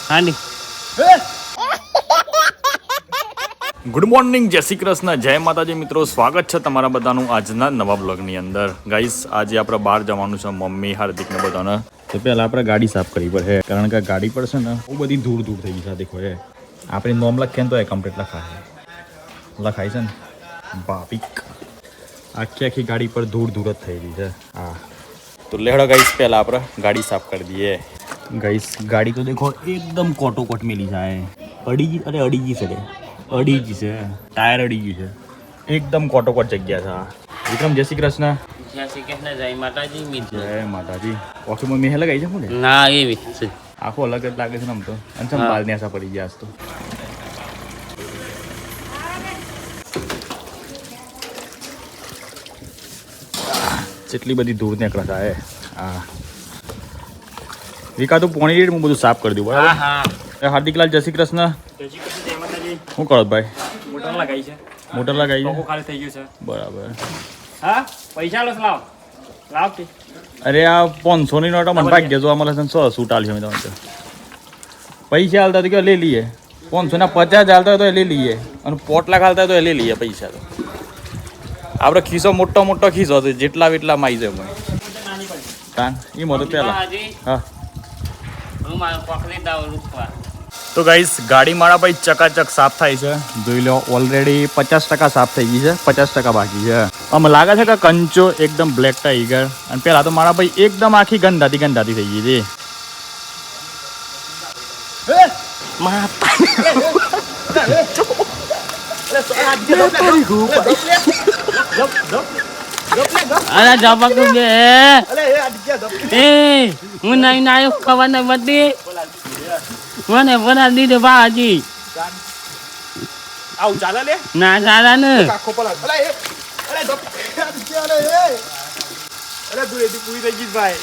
હા ની good morning, જય શ્રી કૃષ્ણ, જય માતાજી મિત્રો. સ્વાગત છે તમારા બધાનું આજના નવા બ્લોગની અંદર. ગાઈસ, આજે આપણે બહાર જવાનું છે, મમ્મી હાર્દિકને બધાને. તો પહેલાં આપણે ગાડી સાફ કરવી પડે, કારણ કે ગાડી પર છે ને બહુ બધી ધૂળ થઈ ગઈ છે. દેખો એ આપણે નોમ લખીએ ને તો એ કમ્પ્લીટ લખાય છે ને બાપીક. આખી ગાડી પર ધૂળ જ થઈ ગઈ છે. હા, તો લેહડો ગાઈસ, પહેલાં આપણે ગાડી સાફ કરી દઈએ. ગાઈસ, ગાડી તો દેખો એકદમ કોટોકોટ મેલી જાય. અડીજી છે, ટાયર અડી ગયું છે. એકદમ કોટોકોટ જગ્યા છે. વિક્રમ, જય શ્રી કૃષ્ણ. જય શ્રી કૃષ્ણ, જય માતાજી મિત્રો. જય માતાજી. ઓફિસમાં મેં લગાવી છે ને? ના એવી છે, આખો અલગ જ લાગે છે ને આમ તો. અને ચમ બાલ નેસા પડી ગયા આજ તો. જેટલી બધી ધૂળ નીકળે છે. હા, વિકા તું પોણી હું બધું સાફ કરી દઉં. બરાબર. હા. હાર્દિકલાલ, જય શ્રી કૃષ્ણ. જય શ્રી કૃષ્ણ, જય માતાજી. શું કરો ભાઈ? મોટર લગાઈ છે. મોટર લગાવી છે? ખાલી થઈ ગયું છે. બરાબર. હા, પૈસા લાવ કે. અરે આ 500ની નોટ મને ભાગ દેજો. અમારે 100 સૂટ આલ્યો મેં તમને. પૈસા હાલતા તો કે લઈ લઈએ. 550 હાલતા હોય તો લઈ લઈએ, અને 5 લાખ હાલતા હોય તો લઈ લઈએ પૈસા. તો આપણે ખિસ્સો મોટો ખિસ્સો છે, જેટલા વેટલા માઈ જાય મને. કાન એ મોટો પહેલા. હા, તો ગાઈસ, ગાડી મારા ભાઈ ચકાચક સાફ થાય છે. જોઈ લો, ઓલરેડી 50% સાફ થઈ ગઈ છે, 50% બાકી છે. આમ લાગે છે કે કંચો એકદમ બ્લેક ટાઈગર. અને પેલા તો મારા ભાઈ એકદમ આખી ગંદાતી થઈ ગઈ હતી. અરે જબક દે એ હું નહીં નાયો ખબર બધી મને બના દીધે બાજી. આવું ચાલે લે? ના ચાલે ને. આખો પલા. અરે દુરેથી પૂરી થઈ ગઈ ભાઈ.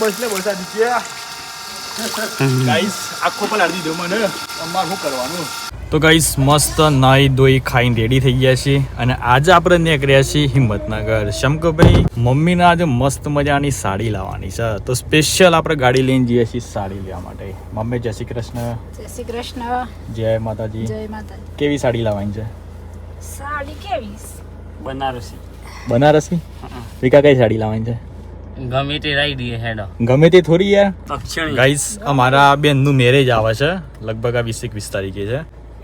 બસ આ દીકરા. ગાઈસ, આખો પલા દીધો મને. અમાર શું કરવાનું? તો ગાઈસ, મસ્ત નાઈ ધોઈ ખાઈને રેડી થઈ ગયા છીએ, અને આજે આપણે નીકળ્યા છીએ હિંમતનગર. શંકરભાઈ મમ્મીને આજે મસ્ત મજાની સાડી લાવવાની છે, તો સ્પેશિયલ આપણે ગાડી લઈને જઈએ છીએ સાડી લેવા માટે. મમ્મી, જય શ્રી કૃષ્ણ. જય શ્રી કૃષ્ણ. જય માતાજી. જય માતાજી. કેવી સાડી લાવવાની છે? સાડી કેવી? બનારસી. વિકા, કઈ સાડી લાવવાની છે? ગમે તે રાઈ દઈએ હેડો. ગમે તે થોડી યાર. અક્ષણી ગાઈસ, અમારા બેનનું મેરેજ આવે છે, લગભગ આ 20 તારીખે છે,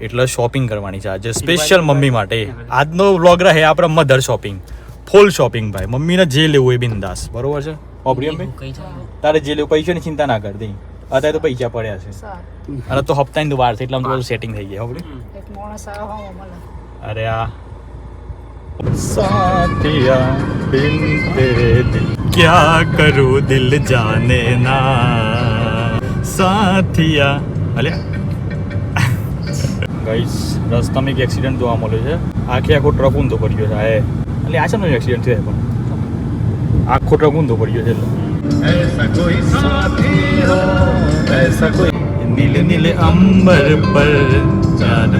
એટલે શોપિંગ કરવાની છે આજે સ્પેશિયલ મમ્મી માટે. આજનો વ્લોગ રહે આપણે મધર શોપિંગ, ફૂલ શોપિંગ ભાઈ. મમ્મીને જે લેવું એ બિંદાસ. બરોબર છે? ભાઈ, તારે જે લેવું, પૈસાની ચિંતા ના કરતી. અત્યારે તો પૈસા પડ્યા છે, અને તો હપ્તાની વાર છે, એટલે આમ તો બધું સેટિંગ થઈ ગયા. એક માણસ આવો મળે. અરે આ સાથિયા બિન તેરે દિલ ક્યા કરું દિલ જાને ના સાથિયા. અલે ગાઈસ, રસ્તામાં એક એક્સિડન્ટ જોવા મળ્યો છે. આખો ટ્રક ઊંધો પડ્યો છે. એટલે આ છે એક્સિડન્ટ થયો, પણ આખો ટ્રક ઊંધો પડ્યો છે. એસા કોઈ સાથી હો, એસા કોઈ નીલે નીલે અંબર પર ચાંદ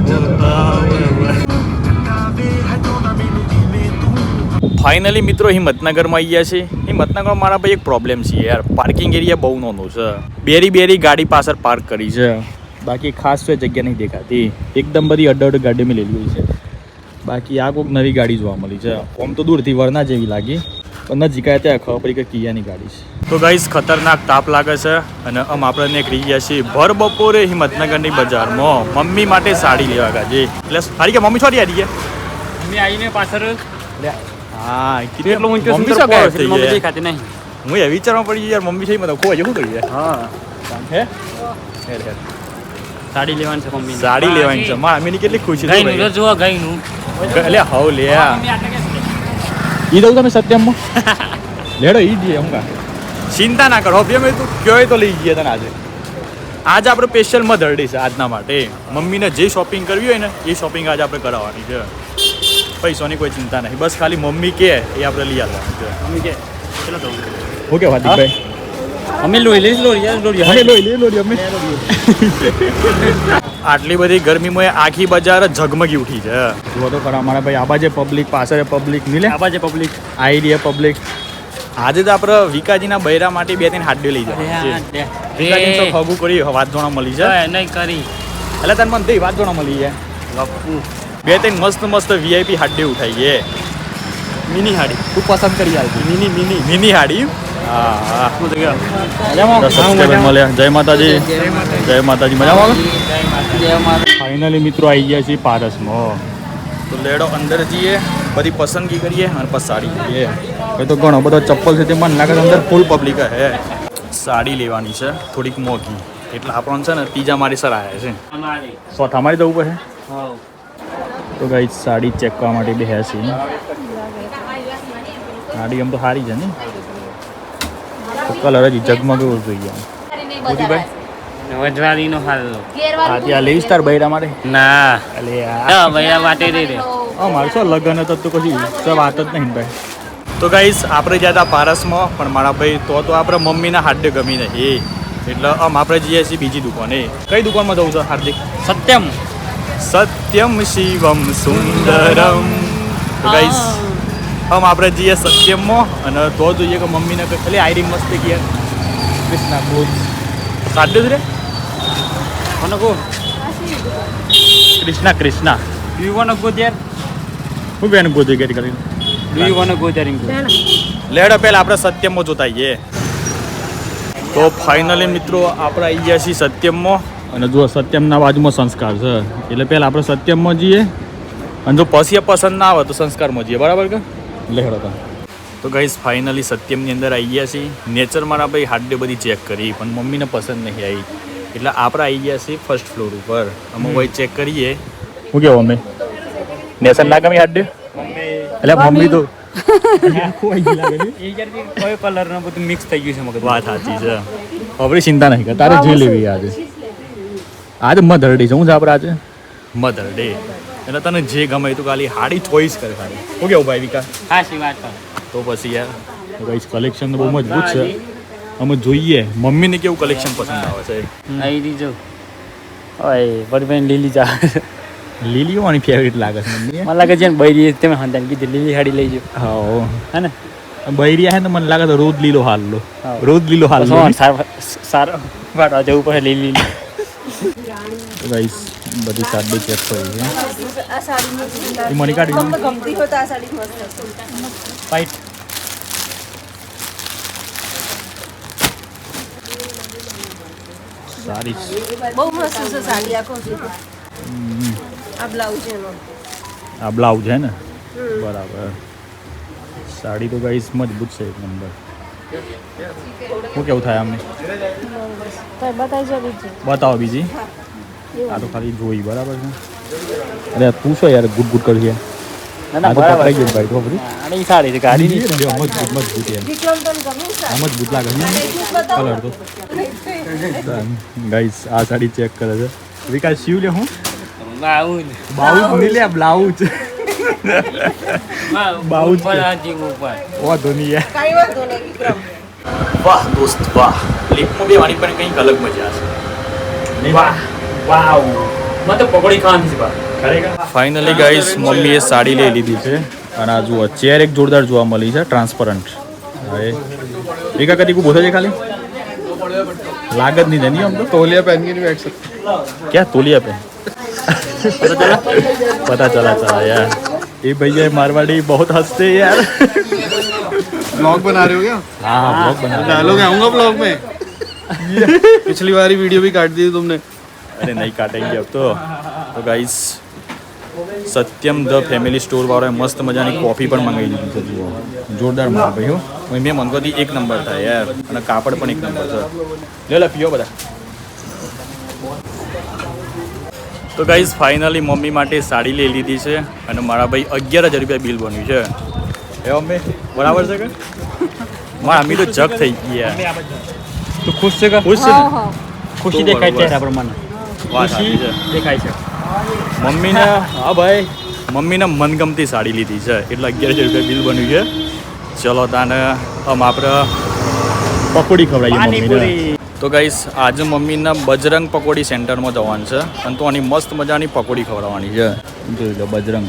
ફાઇનલી મિત્રો હિંમતનગરમાં આવ્યા છે. હિંમતનગરમાં મારા ભાઈ એક પ્રોબ્લેમ છે યાર. પાર્કિંગ એરિયા બહુ નાનો છે. બેરી ગાડી પાછળ પાર્ક કરી છે. બાકી ખાસ તો જગ્યા નહીં દેખાતી. એકદમ બધી અડ્ડ ગાડી મેં લેલી છે. બાકી આ કોઈક નવી ગાડી જોવા મળી છે. આમ તો દૂરથી વરના જેવી લાગી, પણ નજીક આવ્યા ત્યાં ખબર પડી કે કિયાની ગાડી છે. તો ગાઈસ, ખતરનાક તાપ લાગે છે, અને આપણે નીકળી ગયા છીએ ભર બપોરે હિંમતનગરની બજારમાં મમ્મી માટે સાડી લેવા ગયા છે. એટલે સાડી કે મમ્મી છોડી આવી ગયા. મમ્મી આવીને પાછળ હા, કેટલો ઊંચો મમ્મી સુંદર શું પડે છે, મમ્મી દેખાતી નહીં. હું એ વિચારવા પડી યાર, મમ્મી છે મતલબ ખોવા શું કરીએ. હા, હે સાડી લેવાની છે મમ્મી. સાડી લેવાની છે. મમ્મીની કેટલી ખુશી છે ગઈનું જો જુઓ ગઈનું. એટલે હાવ લે મમ્મી આટલે કે ઈ દઉં તમે સત્યમમાં લેડો ઈ દઈએ. હું ચિંતા ના કરો, મેં તું કયો તો લઈ ગયા તને. આજે આપણે સ્પેશિયલ મધર ડે છે આજના માટે. મમ્મીને જે શોપિંગ કરવી હોય ને એ શોપિંગ આજે આપણે કરાવવાની છે. પૈસાની કોઈ ચિંતા નહીં, બસ ખાલી મમ્મી કે એ આપણે લઈ આવવાનું છે. મમ્મી કે ચલો તો ઓકે હાર્દિકભાઈ, અમે લોહી લઈશ લોહી અમે આટલી બધી ગરમીમાં આખી બજાર ઝગમગી ઉઠી છે. જુઓ તો ખરા અમારા ભાઈ, આ બાજુ પબ્લિક, પાછળ પબ્લિક, મિલે આ બાજુ પબ્લિક, આઈડિયા પબ્લિક, આજે તો આપણે વિકાજીના બૈરા માટે 2-3 હાડ્યો લઈ જાય વિકાજી તો ખગું કરી વાત જોણા મળી છે નહીં કરી એટલે તને મને વાત જોણા મળી છે ગપ્પુ 2-3 મસ્ત VIP હાડ્યો ઉઠાઈ છે મિની હાડી તું પસંદ કરી આવતી મિની હાડી હા મળ્યા જય માતાજી મજામાં ફાઇનલી મિત્રો આવી ગયા છીએ પારસમાં તો લેડો અંદર જઈએ બધી પસંદગી કરીએ અને પછી સાડી લઈએ એ તો ઘણો બધો ચપ્પલ છે તે મને લાગે છે અંદર ફૂલ પબ્લિક હે સાડી લેવાની છે થોડીક મોંઘી એટલે આપણને છે ને ત્રીજા મારી સર આવ્યા છે ચોથા મારી જવું પડે તો ગાઈસ સાડી ચેક કરવા માટે બે છે સાડી આમ તો સારી છે ને કલર હજી જગમગ એવું જોઈએ વજવાડીનો હાલ હા ત્યાં લેવીશ તાર બૈરા માટે ના અલે ભૈયા વાટે રે મારે શું લગ્ન હતો તો કશું તો વાત જ નહીં ભાઈ તો ગાઈસ આપણે ગયા હતા પારસમાં પણ મારા ભાઈ તો આપણે મમ્મીના હાડે ગમી નહીં એટલે આપણે જઈએ છીએ બીજી દુકાને કઈ દુકાનમાં જવું છે હાર્દિક સત્યમ શિવમ સુંદરમ તો ગાઈસ આપણે જઈએ સત્યમમાં અને તો જોઈએ કે મમ્મીને ખાલી આયરી મસ્ત ગયા કૃષ્ણા ક્લોથ સાડે રે કોને કો Krishna you want go there હું બેન ગોતી ગેટ કરી do you want go there in લેડો પહેલા આપણે સત્યમમાં જોતા આવીએ તો ફાઇનલી મિત્રો આપણે આવી ગયા છીએ સત્યમમાં અને જો સત્યમના બાજુમાં સંસ્કાર છે એટલે પહેલાં આપણે સત્યમમાં જઈએ અને જો પછી પસંદ ના આવે તો સંસ્કારમાં જઈએ બરાબર કે લેડો તો ગાઈસ ફાઇનલી સત્યમની અંદર આવી ગયા છીએ નેચર મારા ભાઈ હાડે બધી ચેક કરી પણ મમ્મીને પસંદ નહીં આવી એટલે આપણે આવી ગયા છીએ ફર્સ્ટ ફ્લોર ઉપર અમે ભાઈ ચેક કરીએ શું કેવું અમે નેચર ના ગમી હાડે એટલે મમ્મી તો કોઈ કલર ને બધું મિક્સ થઈ ગયું છે મગજ વાત સાચી છે હવે ચિંતા નહીં કર તારે જે લેવી આજે મધર ડે છે શું છે આપણે આજે મધર ડે એટલે તને જે ગમે તું ખાલી હાડી ચોઈસ કરે ખાલી શું કેવું ભાઈ વિકાસ હાચી વાત તો પછી યાર ગાઈસ કલેક્શન તો બહુ મજબૂત છે અમે જોઈએ મમ્મીને કેવું કલેક્શન પસંદ આવે છે આવી દીજો ઓય બરબેન લીલી જા લીલી મારી ફેવરિટ લાગે છે મમ્મી મને લાગે છે ને બૈરી તમે હંદાન કીધી લીલી હાડી લઈ જો હા હે ને બૈરી હે ને મને લાગે તો રોજ લીલો હાલ લો સારો વાટવા જવું પડે લીલી ગાઈસ બધી સાડી ચેક કરી છે આ સાડી મને કાઢી ગમતી હોય તો આ સાડી મસ્ત ફાઈટ સારી બહુ મસ્ત છે સાડી આખો આ બ્લાઉઝ એનો આ બ્લાઉઝ હે ને બરાબર સાડી તો ગાઈસ મજબૂત છે એક નંબર શું કેવું થાય અમને બતાવો બીજી આ તો ખાલી જોઈ બરાબર છે અરે પૂછો યાર ગુડ કરી આ તો પકડાઈ ગયું ભાઈ તો બધી આની સાડી છે ગાડી ની મજબૂત યાર વિક્રમ તને ગમે છે આ મજબૂત લાગે છે કલર તો ગાઈસ આ સાડી ચેક કરે છે વિકાસ શિવ લે હું બાઉજ નહીં લે બ્લાઉઝ બાઉજ ઓ ધોની યાર કાઈ વાંધો નહીં વિક્રમ વાહ દોસ્ત વાહ લિપમાં બે વાણી પણ કંઈક અલગ મજા છે વાહ વાવ મત પકોડી ખાવાની છે બા ફાઇનલી ગાઈસ મમ્મીએ સાડી લઈ લીધી છે અને આ જુઓ ચેર એક જોરદાર જોવા મળી છે ટ્રાન્સપરન્ટ હવે એકા કદી કો બોથે છે ખાલી लागत नहीं देनी हम तो तौलिया पहन के नहीं बैठ सकते क्या तौलिया पे पता चला यार ये भैया मारवाड़ी बहुत हंसते हैं यार ब्लॉग बना रहे हो क्या? हाँ ब्लॉग बना रहे हैं। डालोगे आऊंगा ब्लॉग में पिछली बार वीडियो भी काट दी थी तुमने। अरे नहीं काटेंगे अब तो guys Satyam the family store वालों मस्त मजानी कॉफी पण मंगाई दी थी जोरदार माल भाई हो मैं मंगवाती एक नंबर था यार અને કાપડ પણ એક નંબર છે લે પીઓ બધા તો ગાઈસ ફાઇનલી મમ્મી માટે સાડી લઈ લીધી છે અને મારા ભાઈ 11000 રૂપિયા બિલ બન્યું છે એ મમ્મી બરાબર છે કે મારા મમ્મી તો જગ થઈ ગઈ યાર તું ખુશ છે કે ખુશ છે ને ખુશી દેખાય છે આ પ્રમાણે વાત સાચી છે દેખાય છે મમ્મીને હા ભાઈ મમ્મીને મનગમતી સાડી લીધી છે એટલે 11000 રૂપિયા બિલ બન્યું છે ચલો તાને આમ આપણે પકોડી ખવડાવીએ મમ્મીને તો ગાઈસ આજે મમ્મીના બજરંગ પકોડી સેન્ટરમાં જવાનું છે અને તો આની મસ્ત મજાની પકોડી ખવડાવવાની છે જોઈ લો બજરંગ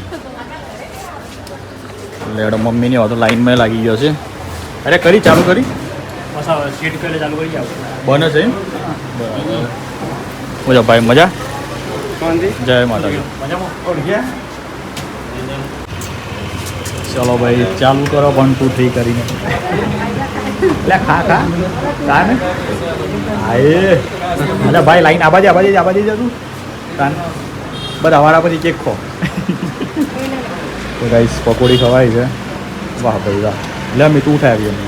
એટલે મમ્મીની હવે તો લાઈનમાં લાગી ગયો છે અરે કરી ચાલુ કરી સીટ કરે ચાલુ કરી જાવ બને છે એમ? મજા ભાઈ મજા જય માતાજી ચલો ભાઈ ચાલુ કરો 1 2 3 કરીને એટલે ખા ને હા અચ્છા ભાઈ લાઈન આબાજી જતું કાન બધા હવારા પછી કેક ખો તો ગાઈસ પકોડી ખવાય છે વાહ ભાઈ વાહ લે મી તું ઉઠાવી એમને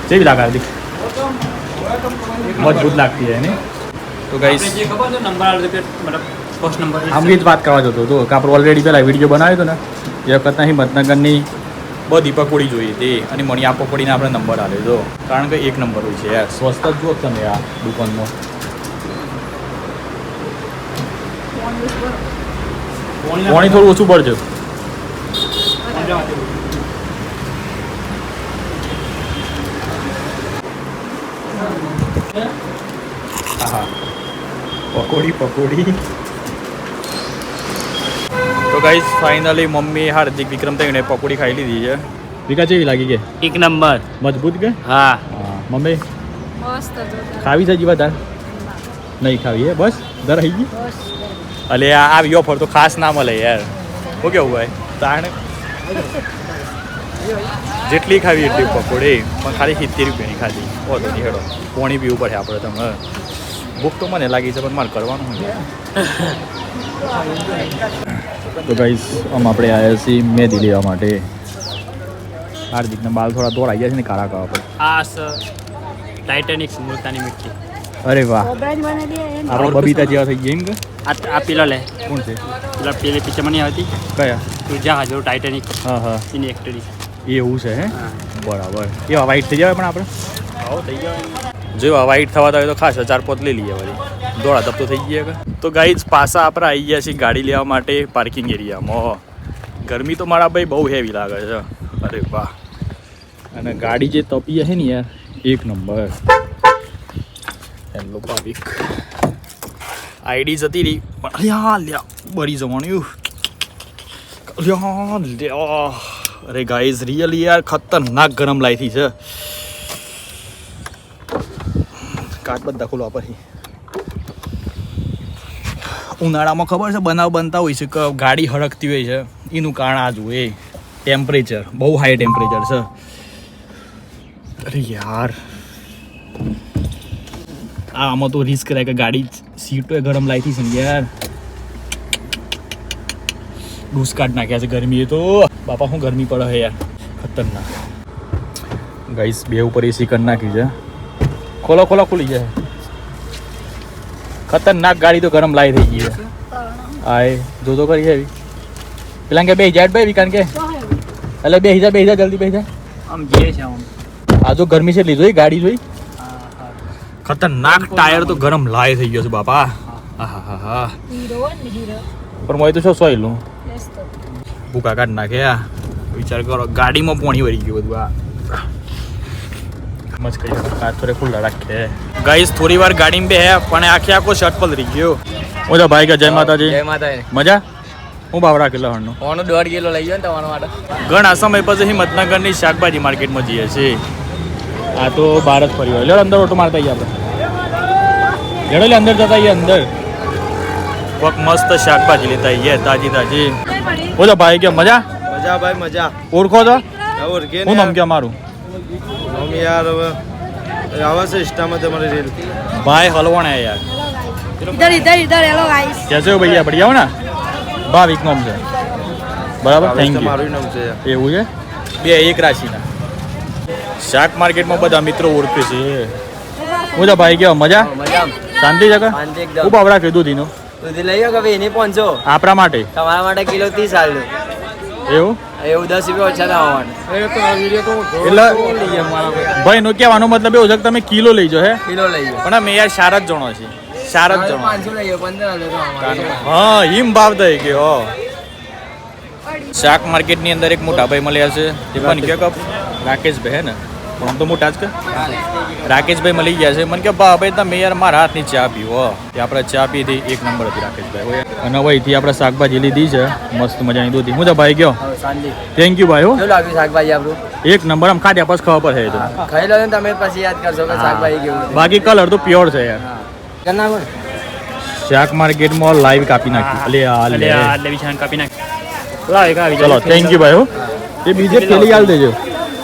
કેવી લાગે હાર્દિક મજબૂત લાગતી है ને તો ગાઈસ આમ જ વાત કરવા જતો હતો કે આપણે ઓલરેડી પહેલાં વિડીયો બનાવ્યો હતો ને એ વખતના હિંમતનગરની બધી પકોડી જોઈએ તે અને મણી આ પકોડીને આપણે નંબર આપ્યો હતો કારણ કે 1 નંબર હોય છે યાર સ્વસ્થ જ જુઓ તમે આ દુકાનમાં પાણી થોડું ઓછું પડશે હા પકોડી તો ગાઈસ ફાઇનલી મમ્મી હાર્દિક વિક્રમ તઈને પકોડી ખાઈ લીધી છે વિકા જેવી લાગી કે 1 નંબર મજબૂત કે હા મમ્મી મસ્ત જોરદાર ખાવી છે જીવા તાર નહીં ખાવી હે બસ દર આવી ગઈ બસ અલે આ આવી ઓફર તો ખાસ ના મળે યાર હું કેવું ભાઈ તાણ જેટલી ખાવી એટલી પકોડી પણ ખાલી 70 રૂપિયાની ખાધી ઓ તો નહીં હેડો પાણી પીવું પડે આપણે તમે ભૂખ તો મને લાગી છે પણ મારે કરવાનું તો ગાઈસ આપણે આવ્યા છીએ મેદી લેવા માટે હાર્દિકના બાલ થોડા દોડાઈ ગયા છે ને કાળા કાળા પર આ ટાઇટેનિક મુલતાની મિટ્ટી અરે વાહ કોબરાજ બને દે એને આપણે બબીતા જેવા થઈ ગયા એમ કે આ પેલા લે કોણ છે પેલા પેલી પિક્ચરમાં નહીં આવતી કયા તું જ્યાં હાજર ટાઇટેનિક હા એની એક્ટરી એવું છે હે હા બરાબર એવા વાઈટ થઈ જાય પણ આપણે આવો થઈ જાય જો વાઈટ થવા હોય તો ખાસ 4 પોત લઈ લઈએ વળી દોડા ધપ તો થઈ ગયા તો ગાઈઝ પાછા આપણે આવી ગયા છીએ ગાડી લેવા માટે પાર્કિંગ એરિયામાં ગરમી તો મારા ભાઈ બહુ હેવી લાગે છે અરે વાહ અને ગાડી જે તપી છે ને યાર 1 નંબર હેલો ભાવિક આઈડી જતી રહી પણ લ્યા બળી જવાનું લ્યા અરે ગાઈઝ રિયલી યાર ખતરનાક ગરમ લાઈથી છે કાચ બધા ખોલવા પછી ઉનાળામાં ખબર છે બનાવ બનતા હોય છે કે ગાડી હળકતી હોય છે એનું કારણ આ જુએ ટેમ્પરેચર બહુ હાઈ ટેમ્પરેચર છે અરે યાર આમાં તો રિસ્ક રહે કે ગાડી સીટો ગરમ લાઈથી છે ને યાર ડૂસ કાઢ નાખ્યા છે ગરમી તો બાપા શું ગરમી પડે છે યાર ખતરનાક ગાઈસ બે ઉપર એસી કરી નાખી છે ખોલો ખુલી જાય ખતરનાક ગાડી તો ગરમ લાઈ થઈ ગઈ છે આય જો કરી છે પેલા કે બે જાય ભાઈ વિકાન કે એટલે બે જા જલ્દી બે જા આમ જે છે આમ આ જો ગરમી છે લીધો ગાડી જોઈ ખતરનાક ટાયર તો ગરમ લાય થઈ ગયો છે બાપા હા હીરો ને હીરો પણ મોય તો શું સોયલું યસ તો ભૂકા કાઢ નાખે આ વિચાર કરો ગાડીમાં પોણી વળી ગયું બધું આ મસ્ત કઈ કાચ થોડે ખુલ્લા રાખે ગાઈસ થોડી વાર ગાડીમાં બે પણ આખો શર્ટ પર રહી ગયો ઓજા ભાઈ કે જય માતાજી જય માતાજી મજા હું ભાવ રાખેલો હણનો ઓનો 1.5 કિલો લઈ ગયો ને તમારા માટે ઘણા સમય પછી હિંમતનગરની શાકભાજી માર્કેટમાં જઈએ છીએ આ તો બહાર જ ફરી હોય અંદર ઓટો મારતા આવીએ આપણે લેડો અંદર જતા આવીએ અંદર કોક મસ્ત શાકભાજી લેતા આવીએ તાજી ઓજા ભાઈ કે મજા मजा भाई मजा ઓળખો તો और के હું નામ કે મારું हम यार आवाज से इंस्टा में तुम्हारी रील भाई हलवाण है यार इधर हेलो गाइस कैसे हो भैया बढ़िया हो ना ભાવિક નામ છે બરાબર થેન્ક યુ તમારું નામ છે એવું છે બે એક રાશિના શાક માર્કેટમાં બધા મિત્રો ઓળખે છે હું તો ભાઈ કેવા મજા મજા શાંતિ જગા શાંતિ એકદમ. ખૂબ આવડા કીધું દીનો દૂધી લઈ ગયો કે ભાઈ એની 500 આપણા માટે તમારા માટે કિલો 30 આલુ એવું એવું 10 રૂપિયા ઓછા થવા એટલે ભાઈ નો કહેવાનો મતલબ એવું છે કે તમે કિલો લઈ જાઓ હે કિલો લઈ ગયો પણ અમે યાર સારા જ જણો છે સારા જ જણો 500 લઈ ગયો 15 આલુ તો અમારે. હા હિમ ભાવ થઈ ગયો શાક માર્કેટની અંદર એક મોટા ભાઈ મળ્યા છે તે પણ કે રાકેશભાઈ હે ને પણ આમ તો મોટા જ કે રાકેશભાઈ મળી ગયા છે મને કે ભાઈ તમે યાર મારા હાથની ચા પીવો તે આપણે ચા પીધી 1 નંબર હતી રાકેશભાઈ અને હવે અહીંથી આપણે શાકભાજી લીધી છે મસ્ત મજાની દૂધી હું તો ભાઈ ગયો શાંતિ થેન્ક યુ ભાઈ હો કેવું લાગ્યું શાકભાજી આપણું એક નંબર આમ ખાધ્યા પછી ખબર પડે તો ખાઈ લો ને તમે પછી યાદ કરશો કે શાકભાજી કેવું છે. બાકી કલર તો પ્યોર છે યાર કરના પણ શાક માર્કેટમાં લાઈવ કાપી નાખી અલે આ લે એટલે વિશાન કાપી નાખ લાવ એક આવી ચલો થેન્ક યુ ભાઈ હો એ બીજે થેલી આલ દેજો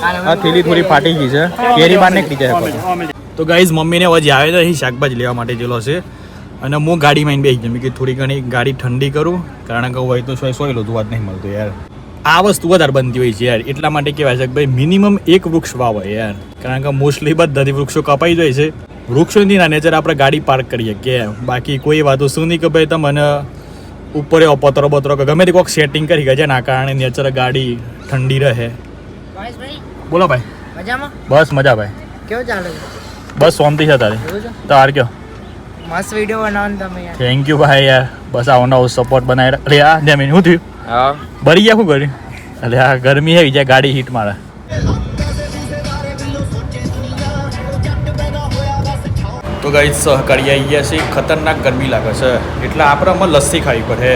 આ થેલી થોડી ફાટી ગઈ છે કેરી બાર નીકળી જાય પછી. તો ગાઈઝ મમ્મીને હવે આવે તો અહીં શાકભાજી લેવા માટે જેલો છે અને હું ગાડીમાં બેસી જમી કે થોડી ઘણી ગાડી ઠંડી કરું કારણ કે હોય તો સોયલો ધોવા જ નહીં મળતો યાર આ વસ્તુ વધારે બનતી હોય છે યાર એટલા માટે કહેવાય છે કે ભાઈ મિનિમમ એક વૃક્ષ વાવો યાર કારણ કે મોસ્ટલી બધાથી વૃક્ષો કપાઈ જાય છે વૃક્ષોથી ના નેચર આપણે ગાડી પાર્ક કરીએ કે બાકી કોઈ વાતો શું નહીં કે ભાઈ તમને ઉપર એવો પતરો બતરો કે ગમે તે કોઈક સેટિંગ કરી ગયા છે એના કારણે નેચર ગાડી ઠંડી રહે. બોલો ભાઈ મજામાં બસ મજા ભાઈ કેવું ચાલે બસ શાંતિ છે તારે તાર કયો મસ્ત વિડીયો બનાવો તમે યાર થેન્ક યુ ભાઈ યાર બસ આવો નવો સપોર્ટ બનાવી અરે આ જમીન શું થયું હા બરી ગયા શું કર્યું અરે આ ગરમી આવી જાય ગાડી હીટ મારે તો ગાઈસ સહકારી આવી ગયા છે ખતરનાક ગરમી લાગે છે એટલે આપણે આમાં લસ્સી ખાવી પડે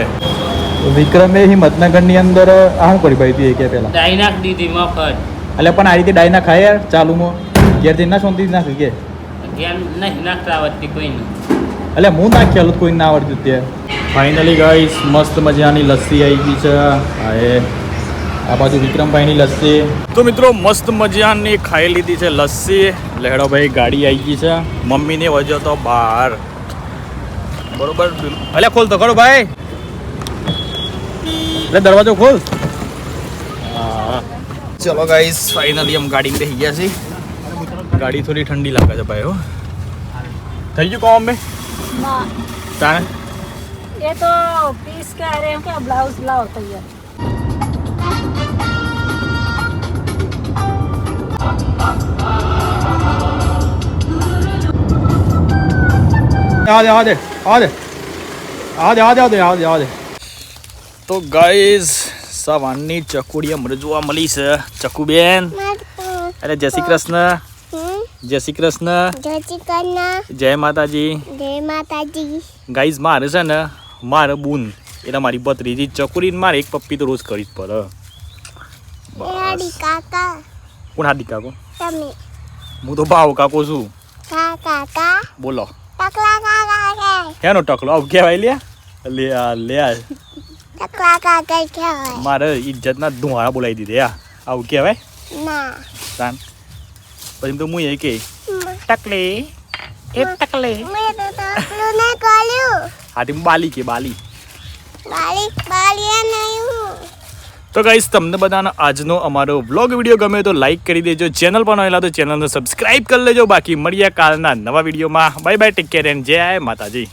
વિક્રમે હિંમતનગરની અંદર આ શું કરી ભાઈ તું કે પહેલા ડાઈ નાખ દીધી મફત એટલે પણ આ રીતે ડાઈ ના ખાય યાર ચાલુમાં ઘેરથી ના શાંતિ નાખી કે ધ્યાન નહીં નાખતા આવડતી કોઈ નહીં એટલે હું નાખી કોઈ ના આવડતું ત્યાં ફાઇનલી ગાઈસ મસ્ત મજાની લસ્સી આવી ગઈ છે આ બાજુ વિક્રમભાઈની લસ્સી તો મિત્રો મસ્ત મજાની ખાઈ લીધી છે લસ્સી લેડો ભાઈ ગાડી આવી ગઈ છે મમ્મીને વજો તો બહાર બરોબર અલ્યા ખોલ તો ખરો ભાઈ એટલે દરવાજો ખોલ ચલો ગાઈસ ફાઇનલી हम ગાડી બેસી ગયા છે ગાડી થોડી ઠંડી લાગે છે ભાઈ હો થઈ ગયું કોમ में ના તાણે એ તો પીસ કે અરે એમ કે બ્લાઉઝ લાવો તૈયાર તો ગાઈઝ સવારની ચકુડી અમને જોવા મળી છે ચકુબેન અરે જય શ્રી કૃષ્ણ જય શ્રી કૃષ્ણ જય માતાજી ગાઈઝ મારે છે ને મારે બૂન એટલે મારી ભત્રીજી ચકુડી મારે એક પપ્પી તો રોજ કરી જ પડે બસ કોણ હાદી કાકો હું તો ભાવ કાકો છું બોલો એનો ટકલો આવું કહેવાય લે મારે ઇજ્જતના ધુવાળા બોલાવી દીધે આવું કહેવાય તાન પછી તો હું એ કે ટકલે એ ટકલે હાથી બાલી કે બાલી તો ગાઈસ તમને બધાનો આજનો અમારો વ્લોગ વિડીયો ગમે તો લાઈક કરી દેજો ચેનલ પર નવેલા તો ચેનલને સબસ્ક્રાઇબ કરી લેજો બાકી મળીએ કાલના નવા વિડીયોમાં bye bye take care and જય માતાજી.